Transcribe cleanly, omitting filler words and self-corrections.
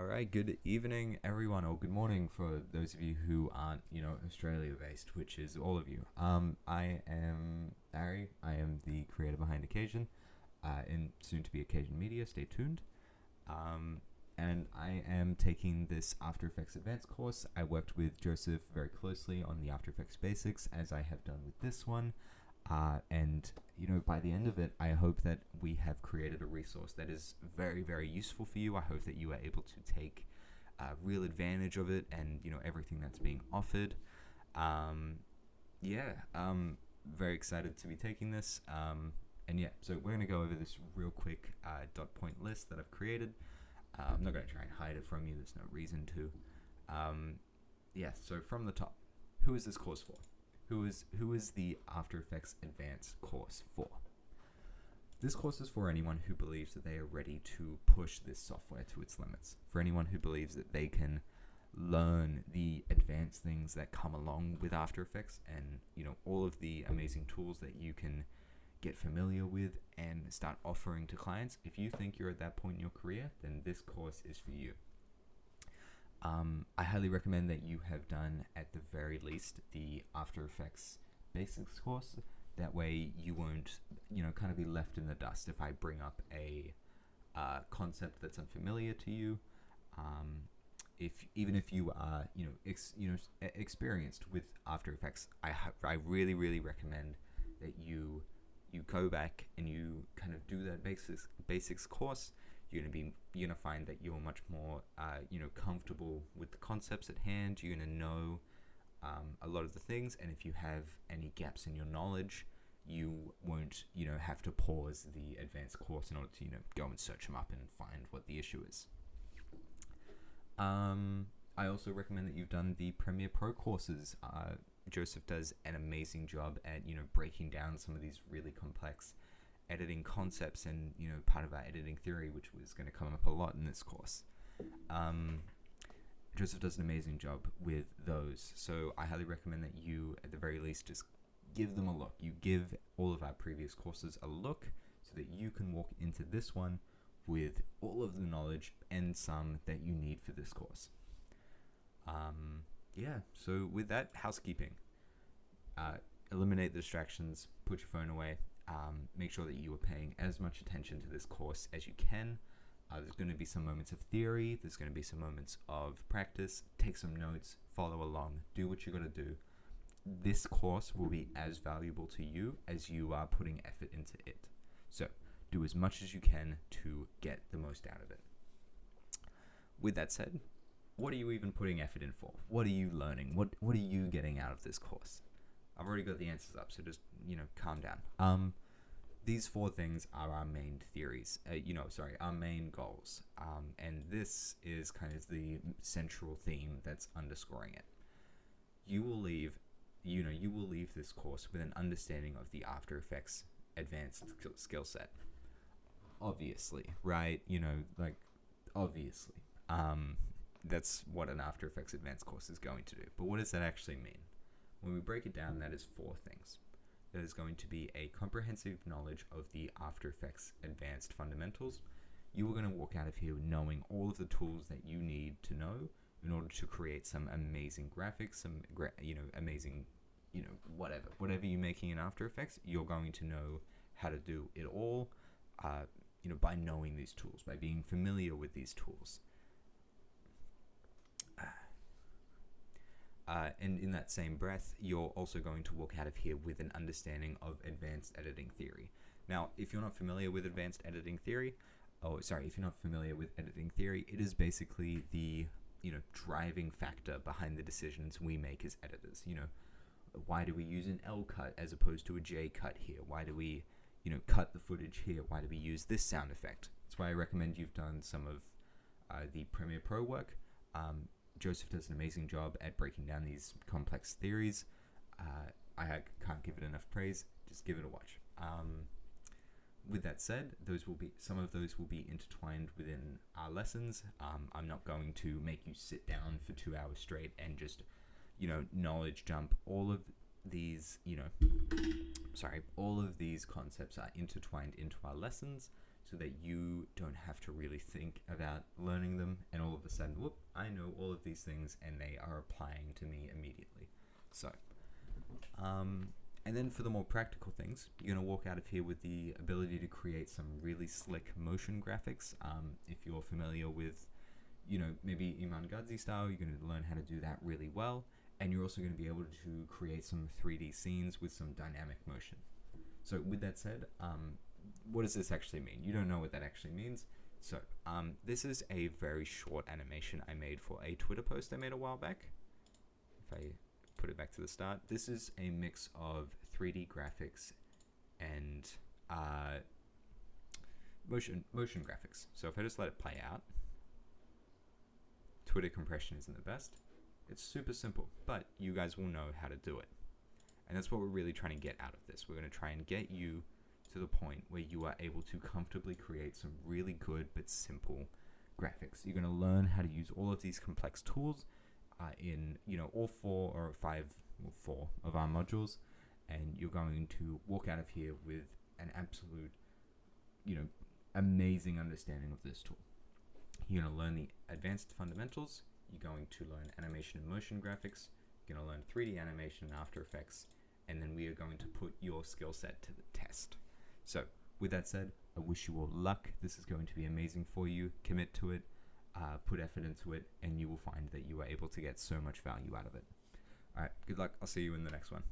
All right, good evening, everyone, or good morning for those of you who aren't, Australia-based, which is all of you. I am Barry. I am the creator behind Occasion, and soon to be Occasion Media. Stay tuned. Um, and I am taking this After Effects Advanced course. I worked with Joseph very closely on the After Effects basics, as I have done with this one. And by the end of it, I hope that we have created a resource that is very, very useful for you. I hope that you are able to take real advantage of it and everything that's being offered. Very excited to be taking this. So we're going to go over this real quick dot point list that I've created. I'm not going to try and hide it from you. There's no reason to. So from the top, who is this course for? Who is the After Effects Advanced course for? This course is for anyone who believes that they are ready to push this software to its limits. For anyone who believes that they can learn the advanced things that come along with After Effects and all of the amazing tools that you can get familiar with and start offering to clients. If you think you're at that point in your career, then this course is for you. I highly recommend that you have done, at the very least, the After Effects Basics course. That way you won't, kind of be left in the dust if I bring up a concept that's unfamiliar to you. Even if you are, experienced with After Effects, I really, really recommend that you go back and you kind of do that basics course. You're gonna find that you're much more, comfortable with the concepts at hand. You're gonna know a lot of the things, and if you have any gaps in your knowledge, you won't, have to pause the advanced course in order to, go and search them up and find what the issue is. I also recommend that you've done the Premiere Pro courses. Joseph does an amazing job at, breaking down some of these really complex editing concepts and part of our editing theory, which was going to come up a lot in this course. Joseph does an amazing job with those, so I highly recommend that you at the very least just give them a look. You give all of our previous courses a look so that you can walk into this one with all of the knowledge and some that you need for this course. So with that, housekeeping. Eliminate the distractions, put your phone away. Make sure that you are paying as much attention to this course as you can. There's going to be some moments of theory. There's going to be some moments of practice. Take some notes. Follow along. Do what you got to do. This course will be as valuable to you as you are putting effort into it. So do as much as you can to get the most out of it. With that said, what are you even putting effort in for? What are you learning? What are you getting out of this course? I've already got the answers up, so just, calm down. These 4 things are our main theories, our main goals. And this is kind of the central theme that's underscoring it. You will leave this course with an understanding of the After Effects advanced skill set. Obviously, right? Obviously. That's what an After Effects advanced course is going to do. But what does that actually mean? When we break it down, that is 4 things. That is going to be a comprehensive knowledge of the After Effects advanced fundamentals. You are going to walk out of here knowing all of the tools that you need to know in order to create some amazing graphics, amazing, whatever you're making in After Effects, you're going to know how to do it all, by knowing these tools, by being familiar with these tools. And in that same breath, you're also going to walk out of here with an understanding of advanced editing theory. Now, if you're not familiar with advanced editing theory, it is basically the, driving factor behind the decisions we make as editors. Why do we use an L cut as opposed to a J cut here? Why do we, cut the footage here? Why do we use this sound effect? That's why I recommend you've done some of the Premiere Pro work. Joseph does an amazing job at breaking down these complex theories. I can't give it enough praise. Just give it a watch. With that said, some of those will be intertwined within our lessons. I'm not going to make you sit down for 2 hours straight and just, knowledge dump. All of these concepts are intertwined into our lessons so that you don't have to really think about learning them, and all of a a sudden, whoop, I know all of these things and they are applying to me immediately. So, and then for the more practical things, you're going to walk out of here with the ability to create some really slick motion graphics. If you're familiar with, maybe Iman Gadzi style, you're going to learn how to do that really well. And you're also going to be able to create some 3D scenes with some dynamic motion. So with that said, what does this actually mean? You don't know what that actually means. So this is a very short animation I made for a Twitter post I made a while back. If I put it back to the start, this is a mix of 3D graphics and motion graphics. So if I just let it play out, Twitter compression isn't the best. It's super simple, but you guys will know how to do it. And that's what we're really trying to get out of this. We're going to try and get you to the point where you are able to comfortably create some really good but simple graphics. You're going to learn how to use all of these complex tools in all 4 of our modules, and you're going to walk out of here with an absolute amazing understanding of this tool. You're going to learn the advanced fundamentals. You're going to learn animation and motion graphics. You're going to learn 3D animation and After Effects, and then we are going to put your skill set to the test. So with that said, I wish you all luck. This is going to be amazing for you. Commit to it, put effort into it, and you will find that you are able to get so much value out of it. All right, good luck. I'll see you in the next one.